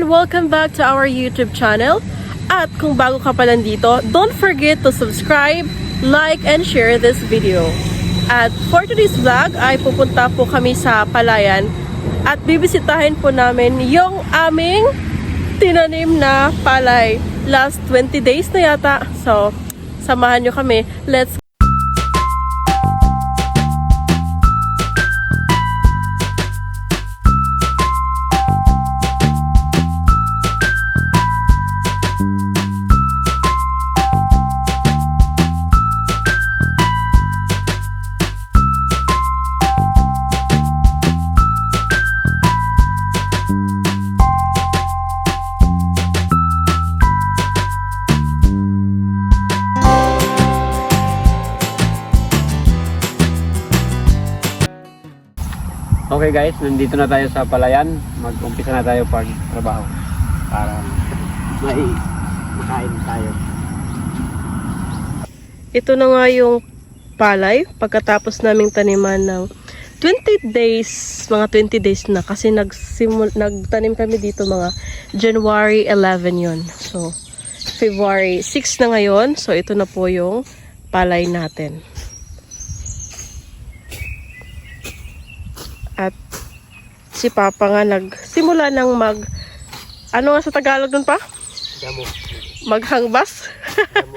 welcome back to our YouTube channel. At kung bago ka pa lang dito, don't forget to subscribe, like, and share this video. At for today's vlog ay pupunta po kami sa Palayan at bibisitahin po namin yung aming tinanim na palay. Last 20 days na yata. So, samahan nyo kami. Let's go! Okay guys, nandito na tayo sa Palayan. Mag-umpisa na tayo pag-trabaho para makain tayo. Ito na nga yung palay pagkatapos naming taniman ng 20 days, mga 20 days na kasi nagtanim kami dito mga January 11 yon. So, February 6 na ngayon. So, ito na po yung palay natin. At si Papa nga nagsimula ng ano nga sa Tagalog dun pa? Damo. Maghangbas? Damo,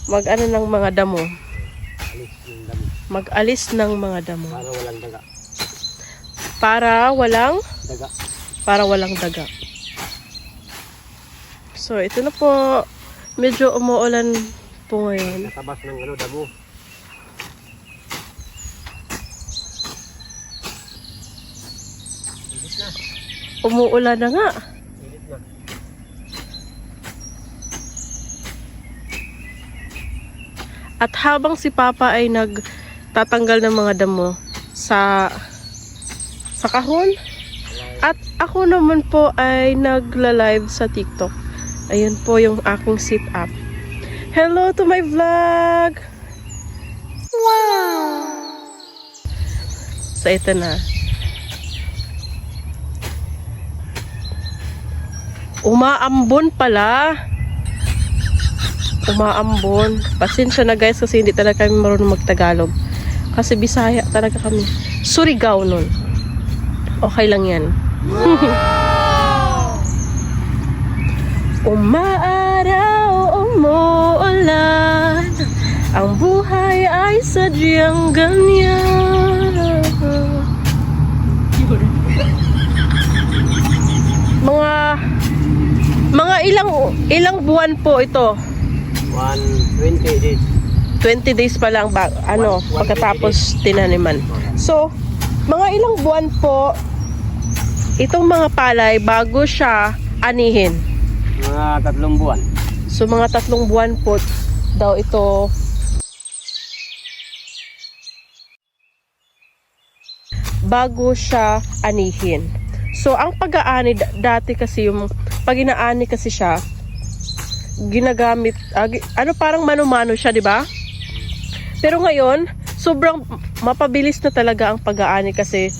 Mag-ano ng mga damo? alis ng damo. Mag-alis ng mga damo. Para walang daga. Daga. Para walang daga. So, ito na po. Medyo umuulan po ngayon. Natabas ng damo. Umuulan na nga. At habang si Papa ay nagtatanggal ng mga damo sa kahon, at ako naman po ay nagla-live sa TikTok. Ayun po yung aking sit-up. Hello to my vlog! Wow! So ito na. Umaambon pala. Umaambon. Pasensya na guys kasi hindi talaga kami marunong magtagalog. Kasi Bisaya talaga kami. Surigao nun. Okay lang yan. Umaaraw, umuulan, ang buhay ay sadyang ganyan. Mga ilang buwan po ito? 120 days. 20 days pa lang pagkatapos tinaniman. So, mga ilang buwan po itong mga palay bago siya anihin? Mga 3 buwan. So, mga 3 buwan po daw ito bago siya anihin. So, ang pag-aani dati kasi yung pag inaani kasi siya, ginagamit, parang mano-mano siya, di ba? Pero ngayon, sobrang mapabilis na talaga ang pag-aani kasi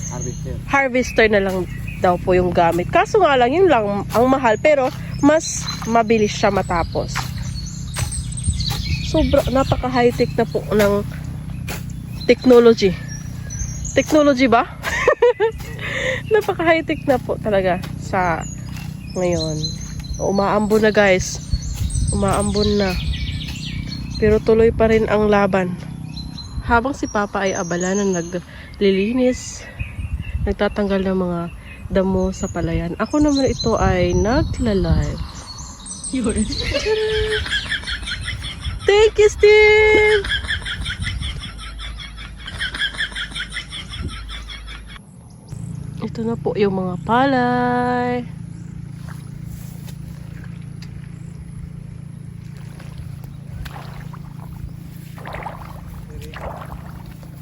harvester na lang daw po yung gamit. Kaso nga lang, yun lang ang mahal, pero mas mabilis siya matapos. Napaka-high-tech na po ng technology. Technology ba? Napaka-high-tech na po talaga sa ngayon. Umaambon na guys. Umaambon na. Pero tuloy pa rin ang laban. Habang si Papa ay abala na naglilinis, nagtatanggal ng mga damo sa palayan. Ako naman ito ay nagla-live. Thank you, Steve! Ito na po yung mga palay.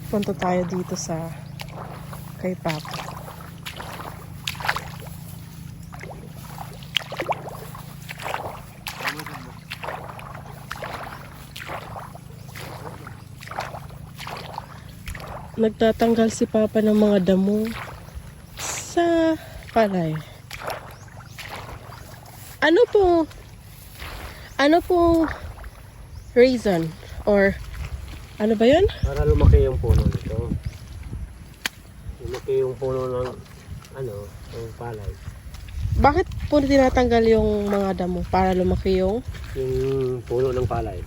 Punta tayo dito kay Papa. Nagtatanggal si Papa ng mga damo sa palay. Ano po reason or ano ba yun? Para lumaki yung puno nito. Lumaki yung puno ng ng palay. Bakit po tinatanggal yung mga damo para lumaki yung Yung puno ng palay.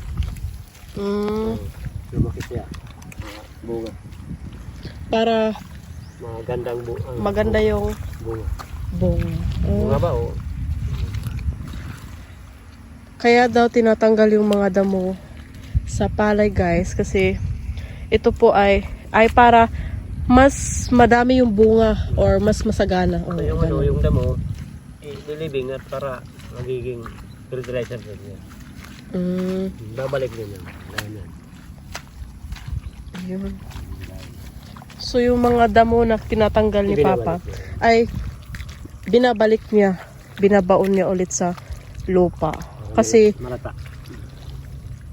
Lumaki siya. Bunga. para maganda yung bunga. bunga. Bunga ba o? Kaya daw tinatanggal yung mga damo sa palay guys kasi ito po ay para mas madami yung bunga or mas masagana. O, Yung ganun. yung damo, ilibing at para magiging fertilizer din yan. Babalik din yan. Ganyan. Ayun. So yung mga damo na tinatanggal ni Papa Ibinabalik niya. ay binabalik niya, binabaon niya ulit sa lupa. Kasi Malata.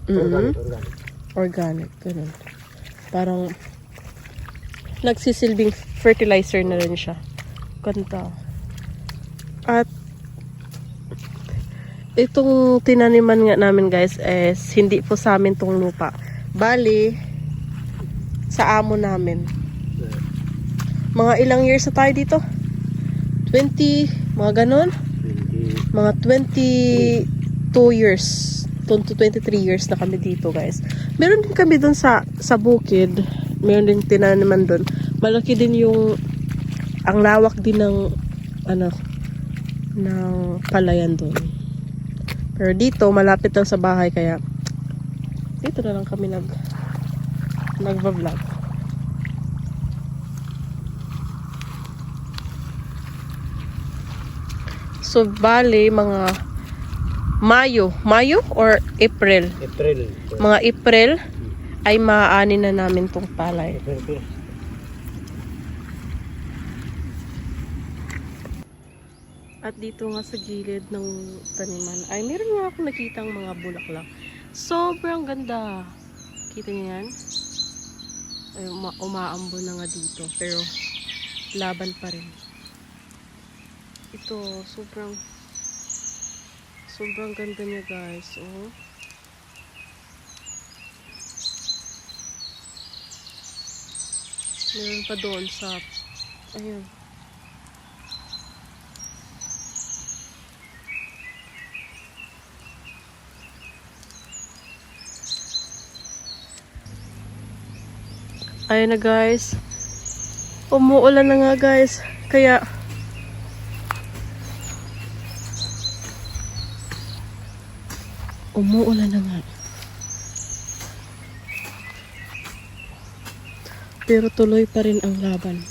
organic, Organic. ganun. Parang nagsisilbing fertilizer na rin siya. Kanta. At itong tinaniman nga namin guys is hindi po sa amin tong lupa. Bali, sa amo namin. Mga ilang years na tayo dito? 20, mga ganon? 20. Mga 22 years. 23 years na kami dito guys. Meron din kami dun sa bukid. Meron din tinaniman dun. Malaki din yung ang lawak din ng ng palayan dun. Pero dito malapit lang sa bahay kaya dito na lang kami nagva-vlog. So bali mga Mayo or April. April. Mga April ay maaani na namin tong palay. April. At dito nga sa gilid ng taniman ay meron nga akong nakitang mga bulaklak. Sobrang ganda. Kita niyo yan? Ay, umaambon na nga dito. Pero laban pa rin. Ito, sobrang ganda niya guys. Oh. Meron pa doon sa ayun. Ayun na guys. Umuulan na nga guys. Kaya umuulan na nga. Pero tuloy pa rin ang laban.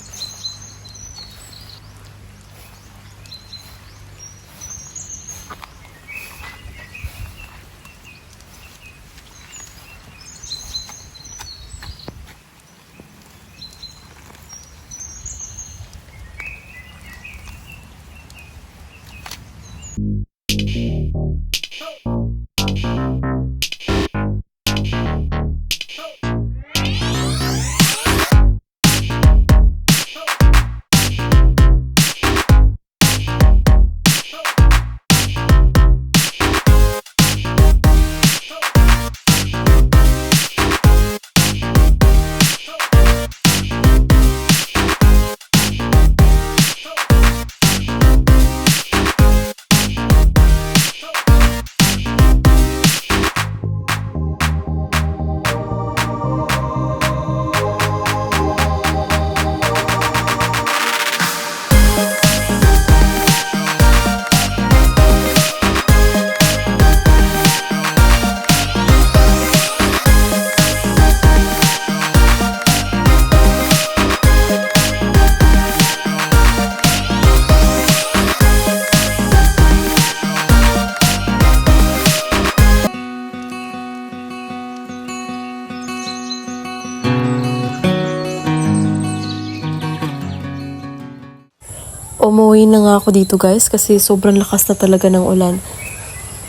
Umuwi na nga ako dito guys kasi sobrang lakas na talaga ng ulan.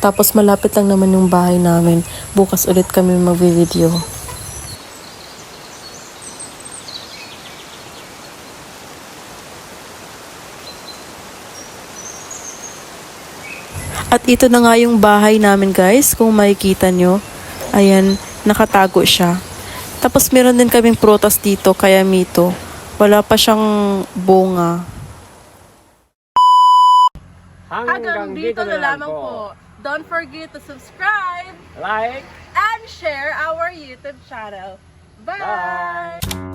Tapos malapit lang naman yung bahay namin. Bukas ulit kami mag-video. At ito na nga yung bahay namin guys, kung makikita nyo. Ayan, nakatago siya. Tapos meron din kaming prutas dito, kaya mito. Wala pa siyang bunga. Hanggang dito na lamang po. Don't forget to subscribe, Like, and share our YouTube channel. Bye!